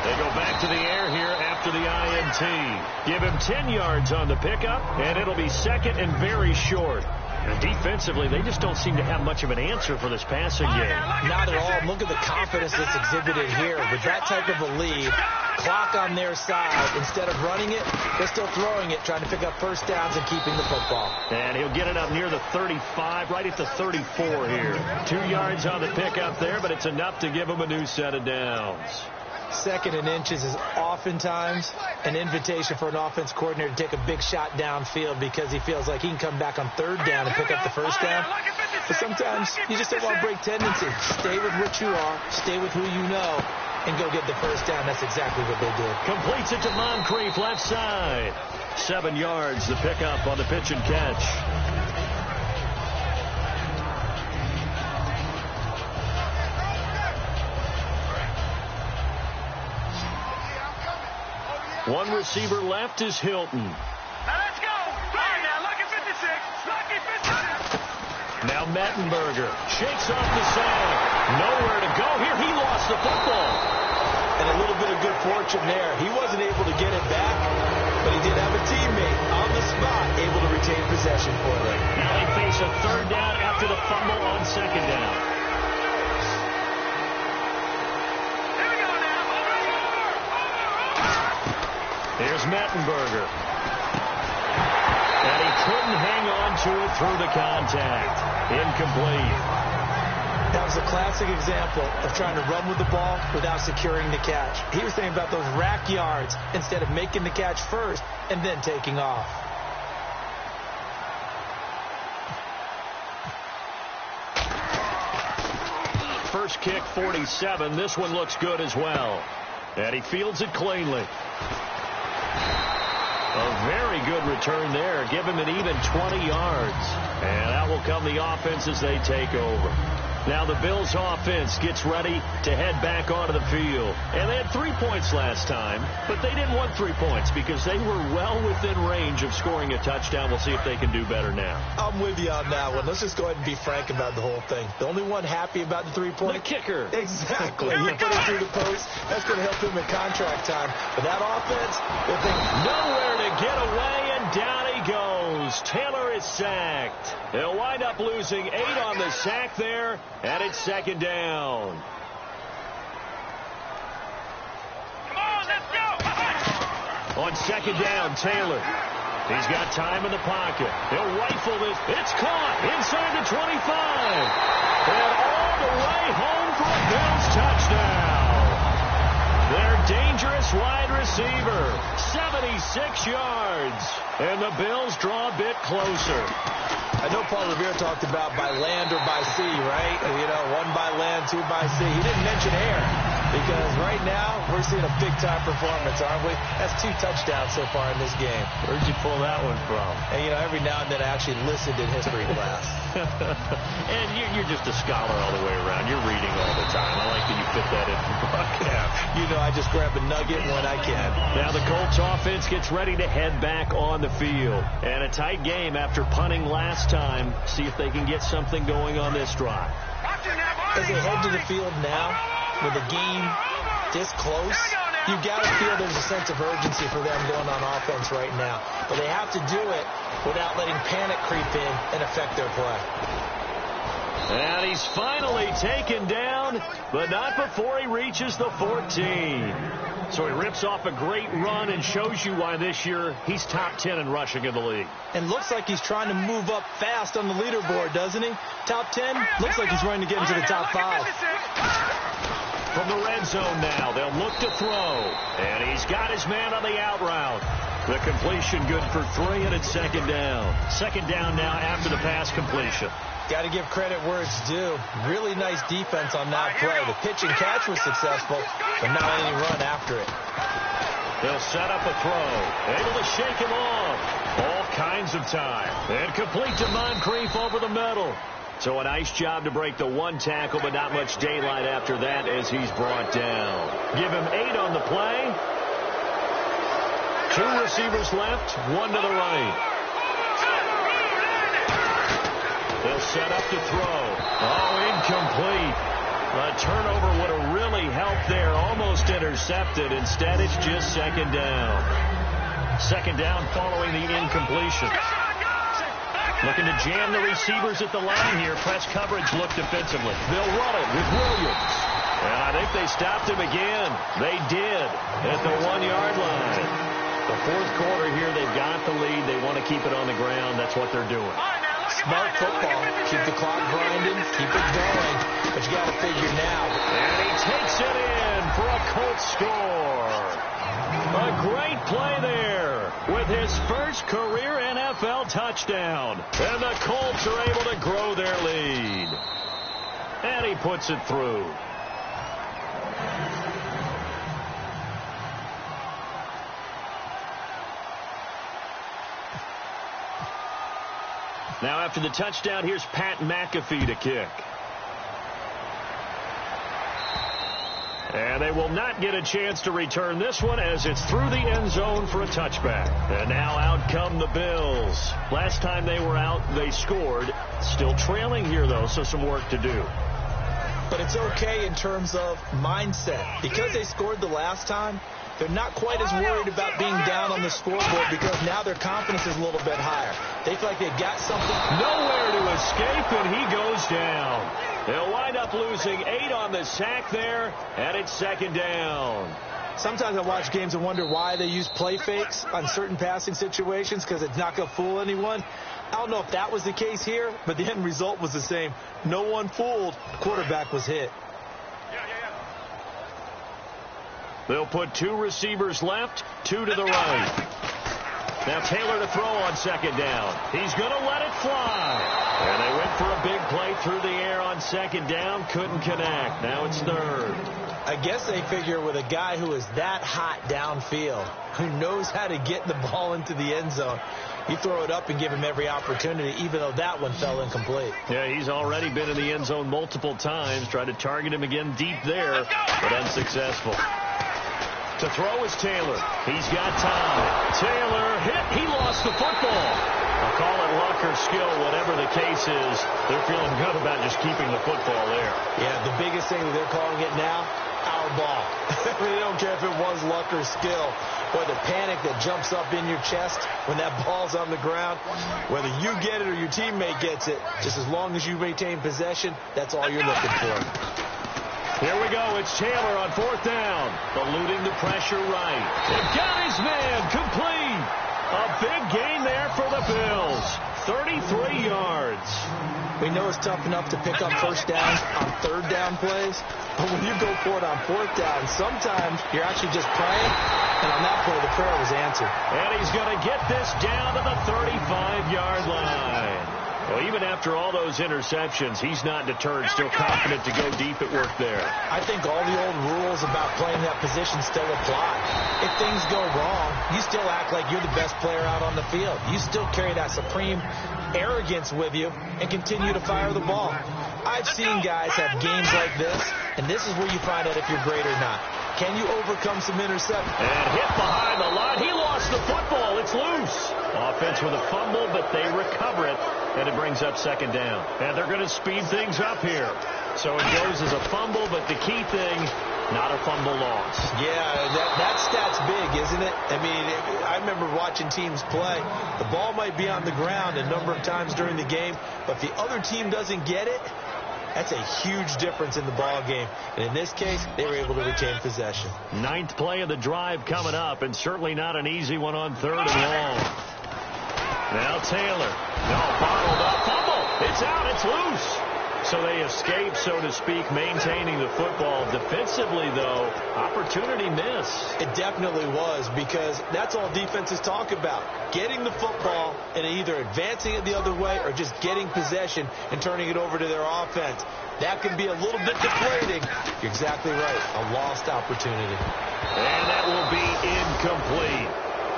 S3: They go back to the air here after the INT. Give him 10 yards on the pickup, and it'll be 2nd and very short. And defensively, they just don't seem to have much of an answer for this passing game.
S5: Not at all. Look at the confidence that's exhibited here. With that type of a lead, clock on their side, instead of running it, they're still throwing it, trying to pick up first downs and keeping the football.
S3: And he'll get it up near the 35, right at the 34 here. 2 yards on the pickup there, but it's enough to give him a new set of downs.
S5: 2nd and inches is oftentimes an invitation for an offense coordinator to take a big shot downfield because he feels like he can come back on 3rd down and pick up the first down. But sometimes you just don't want to break tendency. Stay with what you are, stay with who you know, and go get the first down. That's exactly what they did.
S3: Completes it to Moncrief, left side. 7 yards, the pickup on the pitch and catch. One receiver left is Hilton.
S1: Now let's go. Play now. Lucky 56. Lucky 56.
S3: Now Mettenberger shakes off the sack. Nowhere to go here. He lost the football.
S5: And a little bit of good fortune there. He wasn't able to get it back, but he did have a teammate on the spot able to retain possession for them.
S3: Now they face a 3rd down after the fumble on 2nd down. Here's Mettenberger. And he couldn't hang on to it through the contact. Incomplete.
S5: That was a classic example of trying to run with the ball without securing the catch. He was thinking about those rack yards instead of making the catch first and then taking off.
S3: First kick, 47. This one looks good as well. And he fields it cleanly. A very good return there. Give him an even 20 yards. And out will come the offense as they take over. Now the Bills offense gets ready to head back onto the field. And they had 3 points last time, but they didn't want 3 points because they were well within range of scoring a touchdown. We'll see if they can do better now.
S5: I'm with you on that one. Let's just go ahead and be frank about the whole thing. The only one happy about the 3-point?
S3: The kicker.
S5: Exactly. He put it through the post. That's going to help him in contract time. But that offense, they're thinking,
S3: nowhere to get away, and down he goes. Taylor is sacked. They'll wind up losing 8 on the sack there, and it's 2nd down.
S1: Come on, let's go.
S3: On 2nd down, Taylor. He's got time in the pocket. He'll rifle this. It's caught inside the 25. And all the way home for a Bills touchdown. Their dangerous wide receiver, 76 yards. And the Bills draw a bit closer.
S5: I know Paul Revere talked about by land or by sea, right? You know, 1 by land, 2 by sea. He didn't mention air because right now we're seeing a big-time performance, aren't we? That's 2 touchdowns so far in this game.
S3: Where'd you pull that one from?
S5: And, you know, every now and then I actually listened in history class.
S3: And you're just a scholar all the way around. You're reading all the time. I like that you fit that in the broadcast.
S5: You know, I just grab a nugget when I can.
S3: Now the Colts offense gets ready to head back on the field. And a tight game after punting last time. See if they can get something going on this drive.
S5: As they head to the field now, with the game this close, you got to feel there's a sense of urgency for them going on offense right now. But they have to do it without letting panic creep in and affect their play.
S3: And he's finally taken down, but not before he reaches the 14. So he rips off a great run and shows you why this year he's top 10 in rushing in the league.
S5: And looks like he's trying to move up fast on the leaderboard, doesn't he? Top 10? Looks like he's running to get into the top 5.
S3: From the red zone now, they'll look to throw. And he's got his man on the out route. The completion good for 3, and it's 2nd down. 2nd down now after the pass completion.
S5: Got to give credit where it's due. Really nice defense on that play. The pitch and catch was successful, but not any run after it.
S3: They'll set up a throw. Able to shake him off. All kinds of time. And complete to Moncrief over the middle. So a nice job to break the 1 tackle, but not much daylight after that as he's brought down. Give him 8 on the play. 2 receivers left, 1 to the right. They'll set up to throw. Oh, incomplete. A turnover would have really helped there. Almost intercepted. Instead, it's just 2nd down. 2nd down following the incompletion. Looking to jam the receivers at the line here. Press coverage look defensively. They'll run it with Williams. And I think they stopped him again. They did at the 1-yard line. The fourth quarter here, they've got the lead. They want to keep it on the ground. That's what they're doing.
S5: Smart football. Keep the clock grinding. Keep it going. But you got to figure now.
S3: And he takes it in for a Colts score. A great play there with his first career NFL touchdown. And the Colts are able to grow their lead. And he puts it through. Now after the touchdown, here's Pat McAfee to kick. And they will not get a chance to return this one as it's through the end zone for a touchback. And now out come the Bills. Last time they were out, they scored. Still trailing here, though, so some work to do.
S5: But it's okay in terms of mindset. Because they scored the last time, they're not quite as worried about being down on the scoreboard because now their confidence is a little bit higher. They feel like they got something.
S3: Nowhere to escape, and he goes down. They'll wind up losing 8 on the sack there, and it's second down.
S5: Sometimes I watch games and wonder why they use play fakes on certain passing situations because it's not going to fool anyone. I don't know if that was the case here, but the end result was the same. No one fooled. Quarterback was hit.
S3: They'll put 2 receivers left, 2 to the right. Now Taylor to throw on second down. He's going to let it fly. And they went for a big play through the air on second down. Couldn't connect. Now it's third.
S5: I guess they figure with a guy who is that hot downfield, who knows how to get the ball into the end zone, you throw it up and give him every opportunity, even though that one fell incomplete.
S3: Yeah, he's already been in the end zone multiple times. Tried to target him again deep there, but unsuccessful. To throw is Taylor. He's got time. Taylor hit. He lost the football. I'll call it luck or skill, whatever the case is. They're feeling good about just keeping the football there.
S5: Yeah, the biggest thing that they're calling it now, our ball. They don't care if it was luck or skill, or the panic that jumps up in your chest when that ball's on the ground. Whether you get it or your teammate gets it, just as long as you maintain possession, that's all you're looking for.
S3: Here we go. It's Taylor on fourth down. Eluding the pressure right. They've got his man complete. A big gain there for the Bills. 33 yards.
S5: We know it's tough enough to pick up first downs on third down plays, but when you go for it on fourth down, sometimes you're actually just praying, and on that play, the prayer was answered.
S3: And he's going to get this down to the 35-yard line. Well, even after all those interceptions, he's not deterred, still confident to go deep at work there.
S5: I think all the old rules about playing that position still apply. If things go wrong, you still act like you're the best player out on the field. You still carry that supreme arrogance with you and continue to fire the ball. I've seen guys have games like this, and this is where you find out if you're great or not. Can you overcome some interceptions?
S3: And hit behind the line. He lost the football. It's loose. Offense with a fumble, but they recover it, and it brings up second down. And they're going to speed things up here. So it goes as a fumble, but the key thing, not a fumble loss.
S5: Yeah, that stat's big, isn't it? I mean, I remember watching teams play. The ball might be on the ground a number of times during the game, but if the other team doesn't get it, that's a huge difference in the ball game. And in this case, they were able to retain possession. 9th
S3: play of the drive coming up, and certainly not an easy one on third and long. Now Taylor. No, bottled up. Fumble. It's out. It's loose. So they escape, so to speak, maintaining the football. Defensively, though, opportunity miss.
S5: It definitely was, because that's all defenses talk about. Getting the football and either advancing it the other way or just getting possession and turning it over to their offense. That can be a little bit deflating. You're exactly right. A lost opportunity.
S3: And that will be incomplete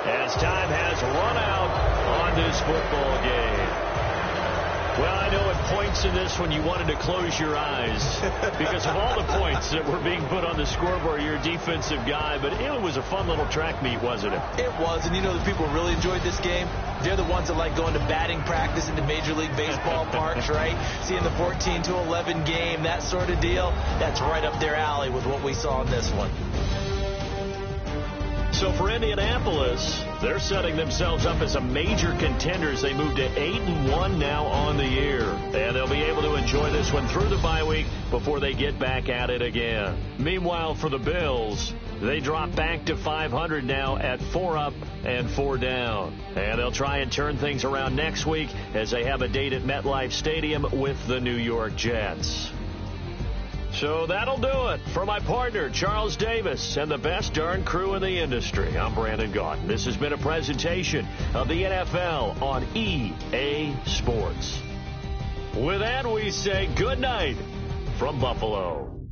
S3: as time has run out on this football game. Well, I know at points in this one you wanted to close your eyes because of all the points that were being put on the scoreboard. You're a defensive guy, but it was a fun little track meet, wasn't it?
S5: It was, and you know the people really enjoyed this game? They're the ones that like going to batting practice in the Major League Baseball parks, right? Seeing the 14-11 game, that sort of deal. That's right up their alley with what we saw in this one.
S3: So for Indianapolis, they're setting themselves up as a major contender as they move to 8-1 now on the year. And they'll be able to enjoy this one through the bye week before they get back at it again. Meanwhile, for the Bills, they drop back to 500 now at 4 up and 4 down. And they'll try and turn things around next week as they have a date at MetLife Stadium with the New York Jets. So that'll do it. For my partner, Charles Davis, and the best darn crew in the industry, I'm Brandon Gaudin. This has been a presentation of the NFL on EA Sports. With that, we say good night from Buffalo.